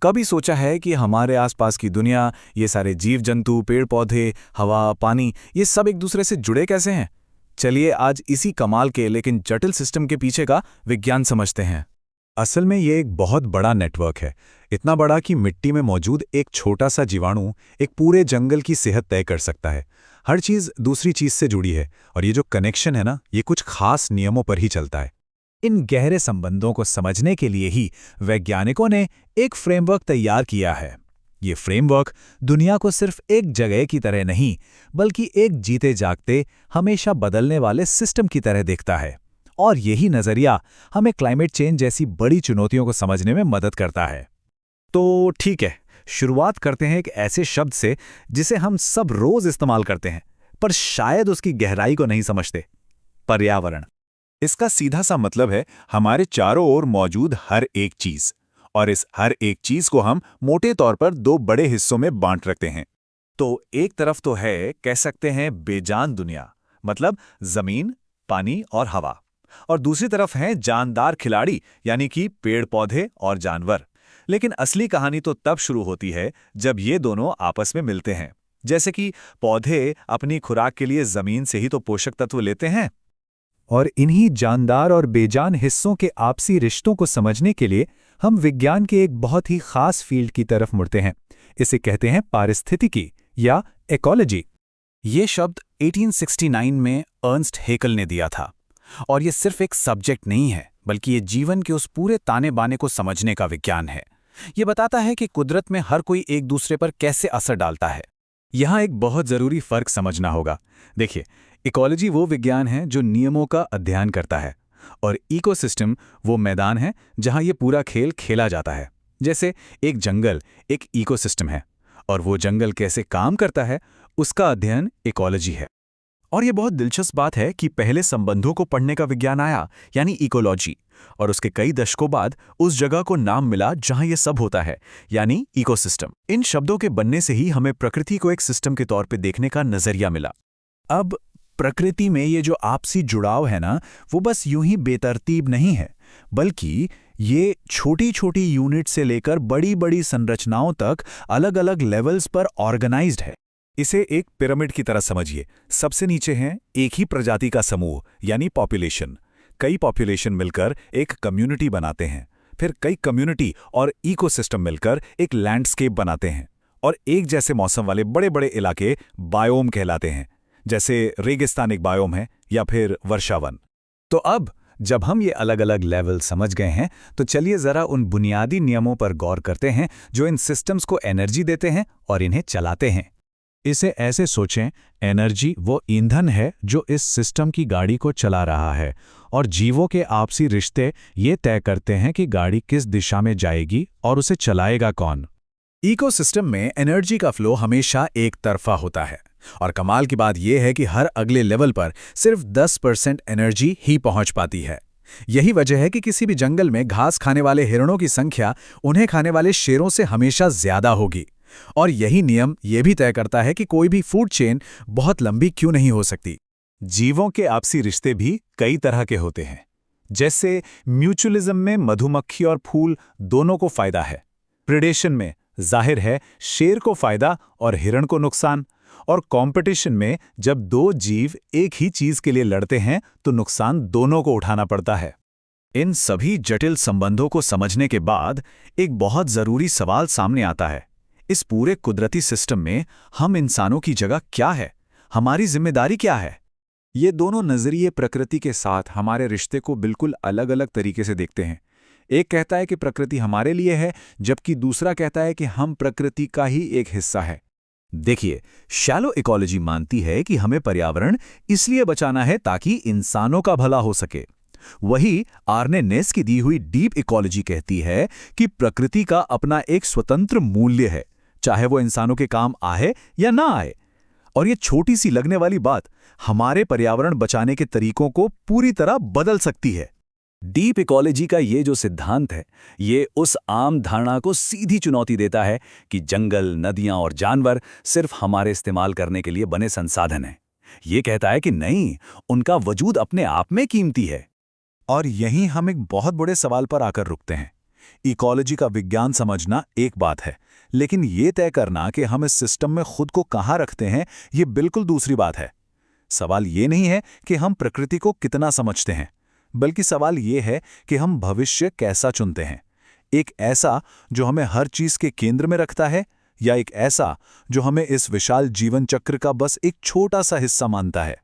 कभी सोचा है कि हमारे आसपास की दुनिया, ये सारे जीव जंतु, पेड़ पौधे, हवा, पानी, ये सब एक दूसरे से जुड़े कैसे हैं? चलिए आज इसी कमाल के लेकिन जटिल सिस्टम के पीछे का विज्ञान समझते हैं। असल में ये एक बहुत बड़ा नेटवर्क है। इतना बड़ा कि मिट्टी में मौजूद एक छोटा सा जीवाणु एक पूरे जंगल की सेहत तय कर सकता है। हर चीज़ दूसरी चीज़ से जुड़ी है और ये जो कनेक्शन है ना, ये कुछ खास नियमों पर ही चलता है। इन गहरे संबंधों को समझने के लिए ही वैज्ञानिकों ने एक फ्रेमवर्क तैयार किया है। ये फ्रेमवर्क दुनिया को सिर्फ एक जगह की तरह नहीं, बल्कि एक जीते जागते, हमेशा बदलने वाले सिस्टम की तरह देखता है। और यही नज़रिया हमें क्लाइमेट चेंज जैसी बड़ी चुनौतियों को समझने में मदद करता है। तो ठीक है, शुरुआत करते हैं एक ऐसे शब्द से जिसे हम सब रोज इस्तेमाल करते हैं, पर शायद उसकी गहराई को नहीं समझते। पर्यावरण। इसका सीधा सा मतलब है हमारे चारों ओर मौजूद हर एक चीज। और इस हर एक चीज को हम मोटे तौर पर दो बड़े हिस्सों में बांट रखते हैं। तो एक तरफ तो है, कह सकते हैं, बेजान दुनिया, मतलब जमीन, पानी और हवा। और दूसरी तरफ हैं जानदार खिलाड़ी, यानी कि पेड़ पौधे और जानवर। लेकिन असली कहानी तो तब शुरू होती है जब ये दोनों आपस में मिलते हैं। जैसे कि पौधे अपनी खुराक के लिए जमीन से ही तो पोषक तत्व लेते हैं। और इन्हीं जानदार और बेजान हिस्सों के आपसी रिश्तों को समझने के लिए हम विज्ञान के एक बहुत ही खास फील्ड की तरफ मुड़ते हैं। इसे कहते हैं पारिस्थितिकी या इकोलॉजी। ये शब्द 1869 में अर्नस्ट हेकल ने दिया था। और ये सिर्फ एक सब्जेक्ट नहीं है, बल्कि ये जीवन के उस पूरे ताने बाने को समझने का विज्ञान है। ये बताता है कि कुदरत में हर कोई एक दूसरे पर कैसे असर डालता है। यहाँ एक बहुत ज़रूरी फ़र्क समझना होगा। देखिए, इकोलॉजी वो विज्ञान है जो नियमों का अध्ययन करता है, और इकोसिस्टम वो मैदान है जहाँ ये पूरा खेल खेला जाता है। जैसे एक जंगल एक इकोसिस्टम है, और वो जंगल कैसे काम करता है, उसका अध्ययन इकोलॉजी है। और ये बहुत दिलचस्प बात है कि पहले संबंधों को पढ़ने का विज्ञान आया, यानी इकोलॉजी, और उसके कई दशकों बाद उस जगह को नाम मिला जहां ये सब होता है, यानी इकोसिस्टम। इन शब्दों के बनने से ही हमें प्रकृति को एक सिस्टम के तौर पे देखने का नजरिया मिला। अब प्रकृति में ये जो आपसी जुड़ाव है ना, वो बस यूं ही बेतरतीब नहीं है, बल्कि ये छोटी छोटी यूनिट से लेकर बड़ी बड़ी संरचनाओं तक अलग अलग लेवल्स पर ऑर्गेनाइज्ड है। इसे एक पिरामिड की तरह समझिए। सबसे नीचे हैं एक ही प्रजाति का समूह, यानी पॉपुलेशन। कई पॉपुलेशन मिलकर एक कम्युनिटी बनाते हैं। फिर कई कम्युनिटी और इकोसिस्टम मिलकर एक लैंडस्केप बनाते हैं। और एक जैसे मौसम वाले बड़े बड़े इलाके बायोम कहलाते हैं। जैसे रेगिस्तान एक बायोम है, या फिर वर्षावन। तो अब जब हम ये अलग अलग लेवल समझ गए हैं, तो चलिए ज़रा उन बुनियादी नियमों पर गौर करते हैं जो इन सिस्टम्स को एनर्जी देते हैं और इन्हें चलाते हैं। इसे ऐसे सोचें, एनर्जी वो ईंधन है जो इस सिस्टम की गाड़ी को चला रहा है, और जीवों के आपसी रिश्ते ये तय करते हैं कि गाड़ी किस दिशा में जाएगी और उसे चलाएगा कौन। इकोसिस्टम में एनर्जी का फ्लो हमेशा एक तरफा होता है, और कमाल की बात यह है कि हर अगले लेवल पर सिर्फ 10% एनर्जी ही पहुंच पाती है। यही वजह है कि किसी भी जंगल में घास खाने वाले हिरणों की संख्या उन्हें खाने वाले शेरों से हमेशा ज्यादा होगी। और यही नियम ये भी तय करता है कि कोई भी फूड चेन बहुत लंबी क्यों नहीं हो सकती। जीवों के आपसी रिश्ते भी कई तरह के होते हैं। जैसे म्यूचुअलिज्म में मधुमक्खी और फूल दोनों को फायदा है। प्रेडेशन में जाहिर है शेर को फायदा और हिरण को नुकसान। और कंपटीशन में जब दो जीव एक ही चीज के लिए लड़ते हैं तो नुकसान दोनों को उठाना पड़ता है। इन सभी जटिल संबंधों को समझने के बाद एक बहुत जरूरी सवाल सामने आता है। इस पूरे कुदरती सिस्टम में हम इंसानों की जगह क्या है? हमारी जिम्मेदारी क्या है? ये दोनों नजरिए प्रकृति के साथ हमारे रिश्ते को बिल्कुल अलग अलग तरीके से देखते हैं। एक कहता है कि प्रकृति हमारे लिए है, जबकि दूसरा कहता है कि हम प्रकृति का ही एक हिस्सा है। देखिए, शैलो इकोलॉजी मानती है कि हमें पर्यावरण इसलिए बचाना है ताकि इंसानों का भला हो सके। वही आर्ने नेस की दी हुई डीप इकोलॉजी कहती है कि प्रकृति का अपना एक स्वतंत्र मूल्य है, चाहे वो इंसानों के काम आए या ना आए। और ये छोटी सी लगने वाली बात हमारे पर्यावरण बचाने के तरीकों को पूरी तरह बदल सकती है। डीप इकोलॉजी का ये जो सिद्धांत है, ये उस आम धारणा को सीधी चुनौती देता है कि जंगल, नदियां और जानवर सिर्फ हमारे इस्तेमाल करने के लिए बने संसाधन हैं। ये कहता है कि नहीं, उनका वजूद अपने आप में कीमती है। और यहीं हम एक बहुत बड़े सवाल पर आकर रुकते हैं। इकोलॉजी का विज्ञान समझना एक बात है, लेकिन ये तय करना कि हम इस सिस्टम में खुद को कहाँ रखते हैं, ये बिल्कुल दूसरी बात है। सवाल ये नहीं है कि हम प्रकृति को कितना समझते हैं, बल्कि सवाल ये है कि हम भविष्य कैसा चुनते हैं। एक ऐसा जो हमें हर चीज के केंद्र में रखता है, या एक ऐसा जो हमें इस विशाल जीवन चक्र का बस एक छोटा सा हिस्सा मानता है।